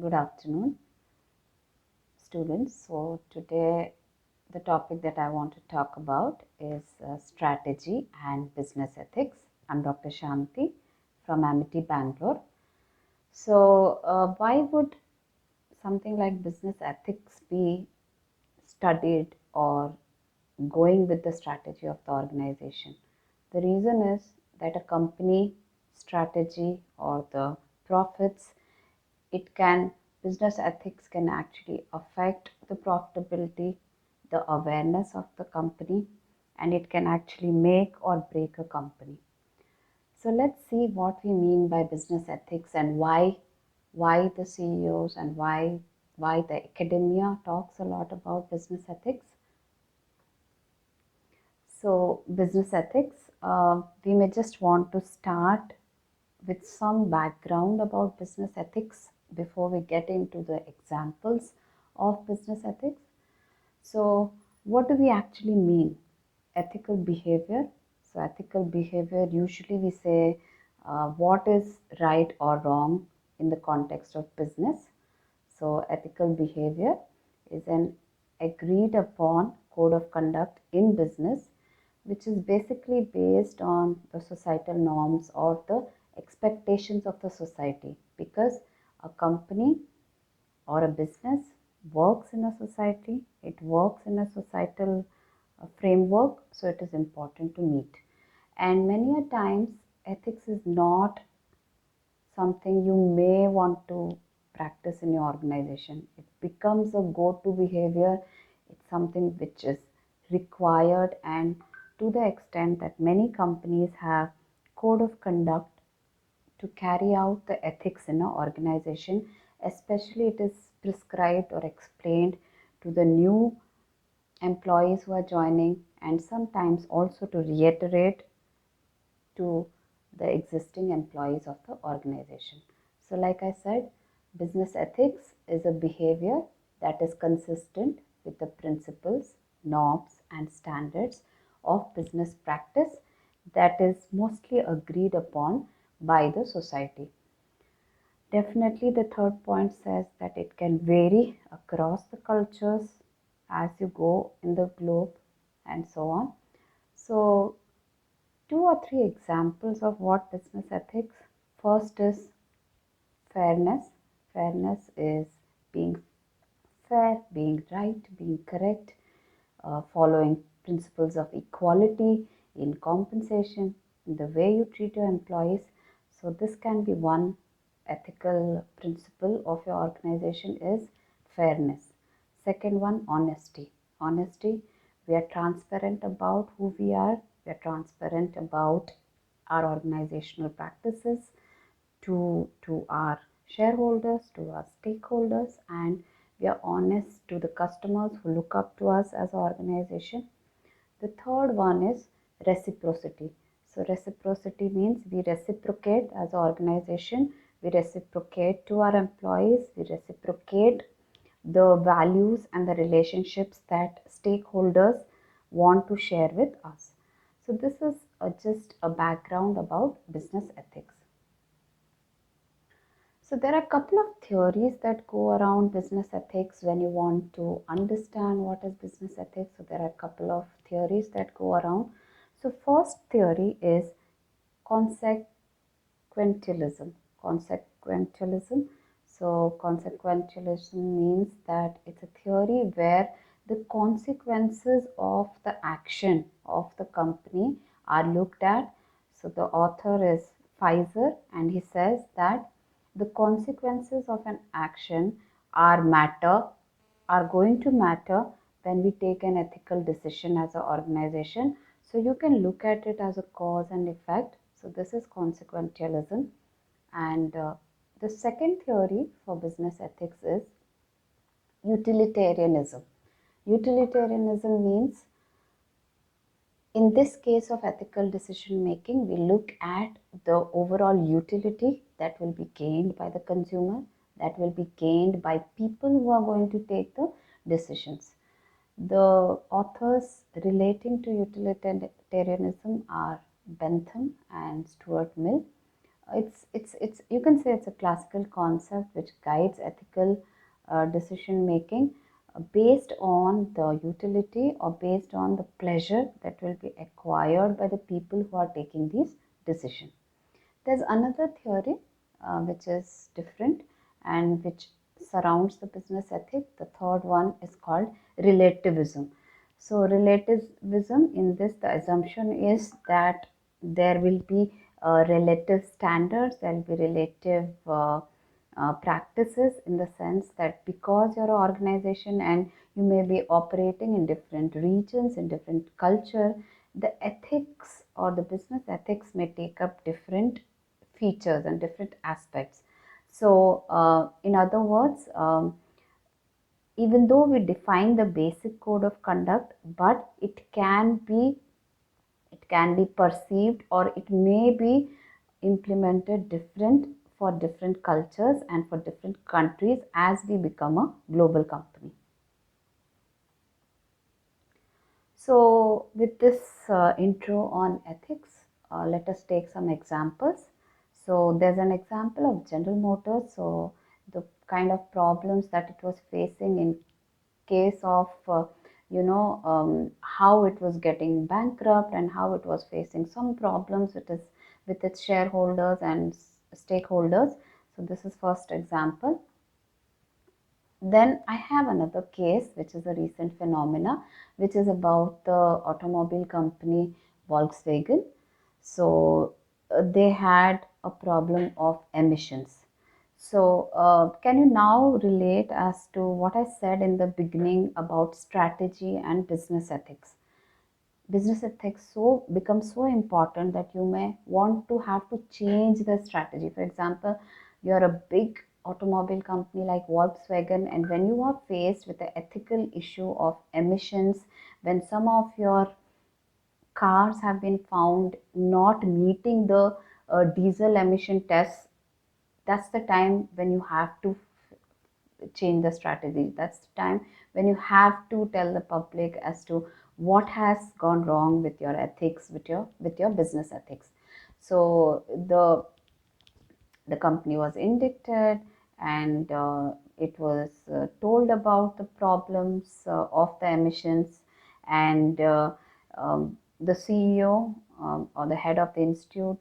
Good afternoon, students. So today the topic that I want to talk about is strategy and business ethics. I'm Dr. Shanti from Amity, Bangalore. So why would something like business ethics be studied or going with the strategy of the organization? The reason is that a company strategy or the profits, it can business ethics can actually affect the profitability, the awareness of the company, and it can actually make or break a company. So let's see what we mean by business ethics and why the CEOs and why the academia talks a lot about business ethics. So business ethics, we may just want to start with some background about business ethics before we get into the examples of business ethics. So, what do we actually mean? Ethical behavior. So, ethical behavior, usually we say what is right or wrong in the context of business. So, ethical behavior is an agreed upon code of conduct in business, which is basically based on the societal norms or the expectations of the society, because a company or a business works in a society, it works in a societal framework, so it is important to meet. And many a times, ethics is not something you may want to practice in your organization. It becomes a go to behavior, it's something which is required, and to the extent that many companies have code of conduct to carry out the ethics in an organization, especially it is prescribed or explained to the new employees who are joining, and sometimes also to reiterate to the existing employees of the organization. So, like I said, business ethics is a behavior that is consistent with the principles, norms, and standards of business practice that is mostly agreed upon by the society. Definitely, the third point says that it can vary across the cultures as you go in the globe and so on. So, two or three examples of what business ethics. First is fairness. Fairness is being fair, being right, being correct, following principles of equality in compensation, in the way you treat your employees. So this can be one ethical principle of your organization is fairness. Second one, honesty. Honesty, we are transparent about who we are. We are transparent about our organizational practices to our shareholders, to our stakeholders, and we are honest to the customers who look up to us as an organization. The third one is reciprocity. So, reciprocity means we reciprocate as an organization, we reciprocate to our employees, we reciprocate the values and the relationships that stakeholders want to share with us. So, this is just a background about business ethics. So there are a couple of theories that go around business ethics when you want to understand what is business ethics. So there are a couple of theories that go around. So first theory is consequentialism. Consequentialism. So consequentialism means that it's a theory where the consequences of the action of the company are looked at. So the author is Feiser, and he says that the consequences of an action are going to matter when we take an ethical decision as an organization. So you can look at it as a cause and effect. So this is consequentialism. And the second theory for business ethics is utilitarianism. Utilitarianism means, in this case of ethical decision making, we look at the overall utility that will be gained by the consumer, that will be gained by people who are going to take the decisions. The authors relating to utilitarianism are Bentham and Stuart. It's you can say it's a classical concept which guides ethical decision making based on the utility or based on the pleasure that will be acquired by the people who are taking these decisions. There's another theory which is different and which surrounds the business ethic. The third one is called relativism. So, relativism, in this, the assumption is that there will be relative standards, there will be relative practices, in the sense that because you're an organization and you may be operating in different regions, in different culture, the ethics or the business ethics may take up different features and different aspects. So, in other words, even though we define the basic code of conduct, but it can be perceived, or it may be implemented different for different cultures and for different countries as we become a global company. So, with this intro on ethics, let us take some examples. So, there's an example of General Motors. So, the kind of problems that it was facing in case of, how it was getting bankrupt and how it was facing some problems with its shareholders and stakeholders. So, this is first example. Then I have another case, which is a recent phenomena, which is about the automobile company Volkswagen. So they had a problem of emissions. So can you now relate as to what I said in the beginning about strategy and business ethics? Business ethics so becomes so important that you may want to have to change the strategy. For example, you're a big automobile company like Volkswagen, and when you are faced with the ethical issue of emissions, when some of your cars have been found not meeting the diesel emission tests, that's the time when you have to change the strategy. That's the time when you have to tell the public as to what has gone wrong with your ethics, with your business ethics. So the company was indicted, and it was told about the problems of the emissions, and the CEO, or the head of the institute,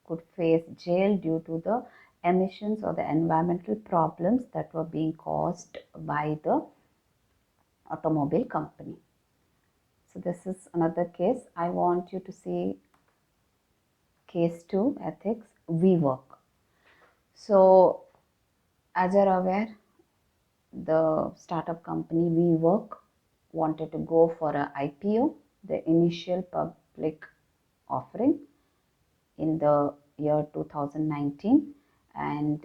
could face jail due to the emissions or the environmental problems that were being caused by the automobile company. So this is another case. I want you to see case 2, ethics, WeWork. So as you're aware, the startup company WeWork wanted to go for a IPO, the initial public offering, in the year 2019, and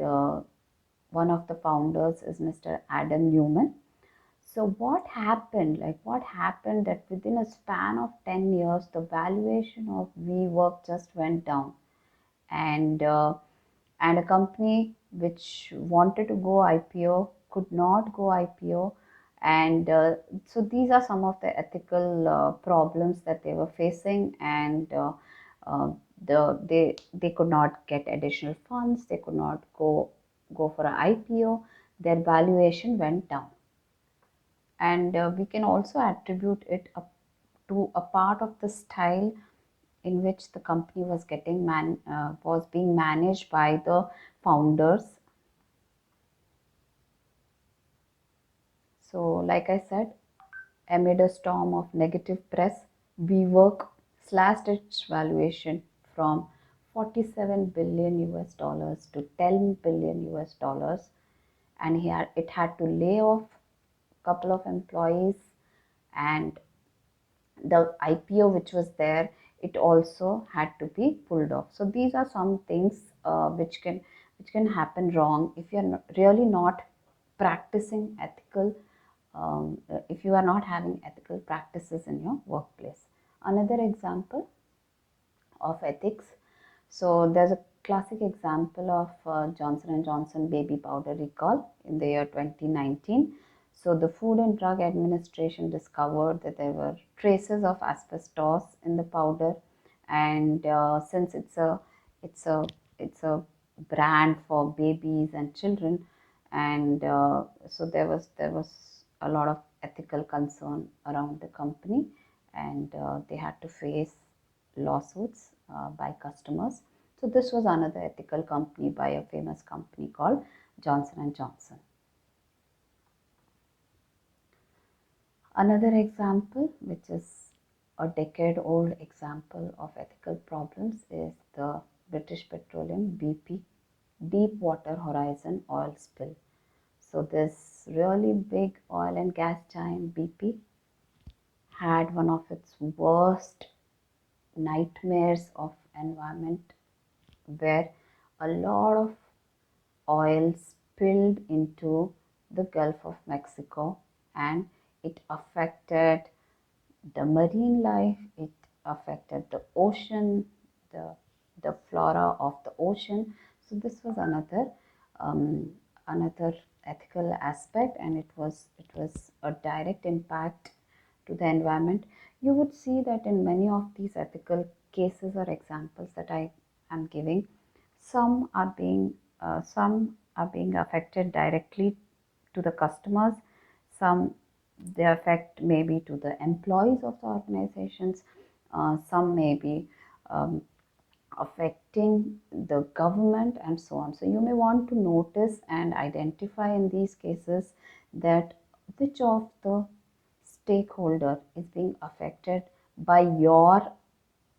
one of the founders is Mr. Adam Newman. So what happened that within a span of 10 years, the valuation of WeWork just went down, and a company which wanted to go IPO could not go IPO, and so these are some of the ethical problems that they were facing, and uh, they could not get additional funds, they could not go for an IPO, their valuation went down, and we can also attribute it up to a part of the style in which the company was was being managed by the founders. So like I said, amid a storm of negative press, WeWork slashed its valuation from 47 billion US dollars to 10 billion US dollars, and it had to lay off a couple of employees, and the IPO which was there, it also had to be pulled off. So these are some things which can happen wrong if you're really not practicing ethical, if you are not having ethical practices in your workplace. Another example of ethics. So there's a classic example of Johnson and Johnson baby powder recall in the year 2019. So the Food and Drug Administration discovered that there were traces of asbestos in the powder, and since it's a it's a brand for babies and children, and so there was a lot of ethical concern around the company, and they had to face lawsuits by customers. So this was another ethical company by a famous company called Johnson and Johnson. Another example, which is a decade old example of ethical problems, is the British Petroleum BP Deepwater Horizon oil spill. So, this really big oil and gas giant BP had one of its worst nightmares of environment, where a lot of oil spilled into the Gulf of Mexico, and it affected the marine life, it affected the ocean, the, the flora of the ocean. So this was um, another ethical aspect, and it was a direct impact to the environment. You would see that in many of these ethical cases or examples that I am giving, some are being affected directly to the customers, some they affect maybe to the employees of the organizations, some may be um, affecting the government, and so on. So you may want to notice and identify in these cases that which of the stakeholder is being affected by your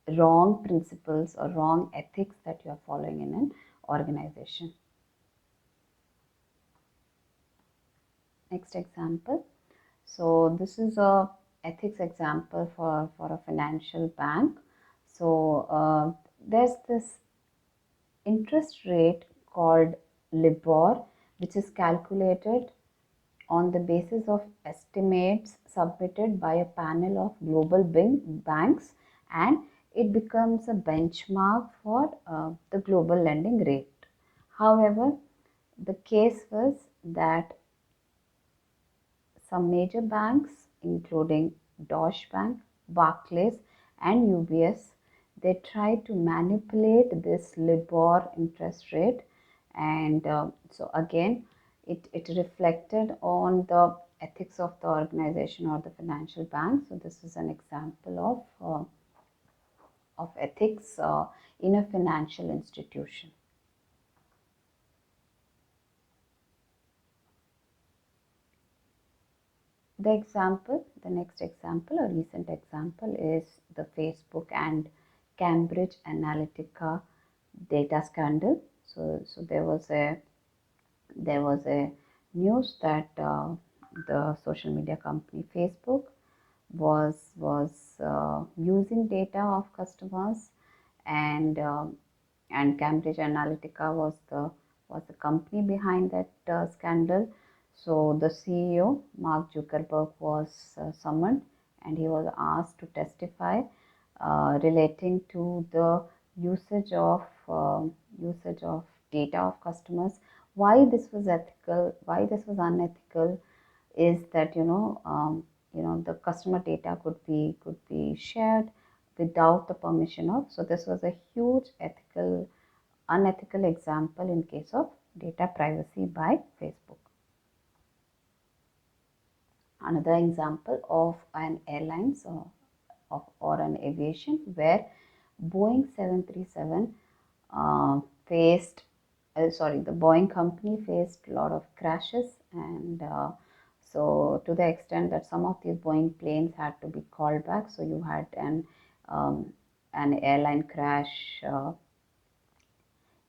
wrong principles or wrong ethics that you are following in an organization. Next example. So this is a ethics example for a financial bank. So there's this interest rate called LIBOR, which is calculated on the basis of estimates submitted by a panel of global banks, and it becomes a benchmark for the global lending rate. However, the case was that some major banks, including Deutsche Bank, Barclays, and UBS, they tried to manipulate this LIBOR interest rate, and so again, it reflected on the ethics of the organization or the financial bank. So this is an example of ethics in a financial institution. The next example, a recent example, is the Facebook and Cambridge Analytica data scandal. So there was a news that the social media company Facebook was using data of customers, and Cambridge Analytica was the company behind that scandal. So the CEO Mark Zuckerberg was summoned, and he was asked to testify relating to the usage of data of customers. Why this was ethical? Why this was unethical? Is that the customer data could be shared without the permission of. So this was a huge unethical example in case of data privacy by Facebook. Another example of an airlines or an aviation, where Boeing 737 faced the Boeing company faced a lot of crashes, and so to the extent that some of these Boeing planes had to be called back. So you had an airline crash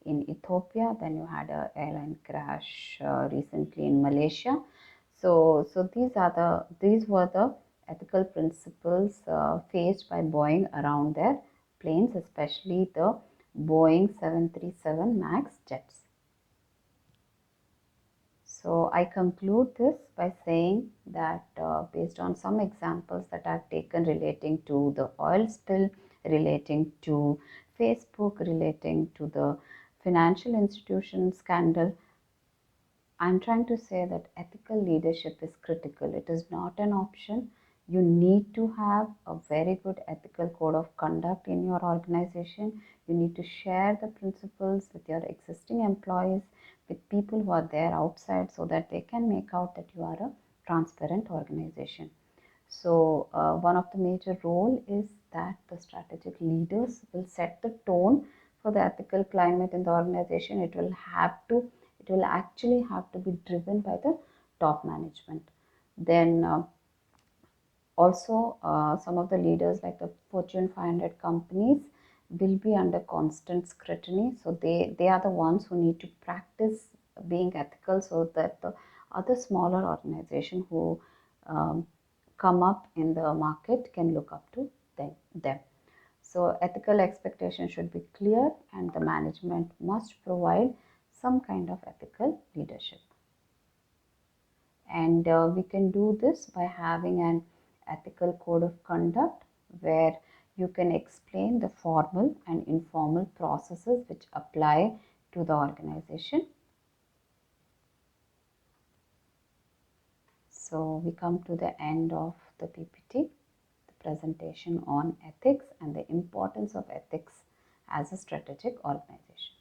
in Ethiopia, then you had an airline crash recently in Malaysia. So these were the ethical principles faced by Boeing around their planes, especially the Boeing 737 MAX jets. So I conclude this by saying that based on some examples that I've taken relating to the oil spill, relating to Facebook, relating to the financial institution scandal, I'm trying to say that ethical leadership is critical. It is not an option. You need to have a very good ethical code of conduct in your organization. You need to share the principles with your existing employees, with people who are there outside, so that they can make out that you are a transparent organization. So one of the major role is that the strategic leaders will set the tone for the ethical climate in the organization. It will actually have to be driven by the top management. Then also, some of the leaders, like the Fortune 500 companies, will be under constant scrutiny. So they are the ones who need to practice being ethical, so that the other smaller organization who um, come up in the market can look up to them. So ethical expectations should be clear, and the management must provide some kind of ethical leadership. And we can do this by having an ethical code of conduct where you can explain the formal and informal processes which apply to the organization. So we come to the end of the PPT, the presentation on ethics and the importance of ethics as a strategic organization.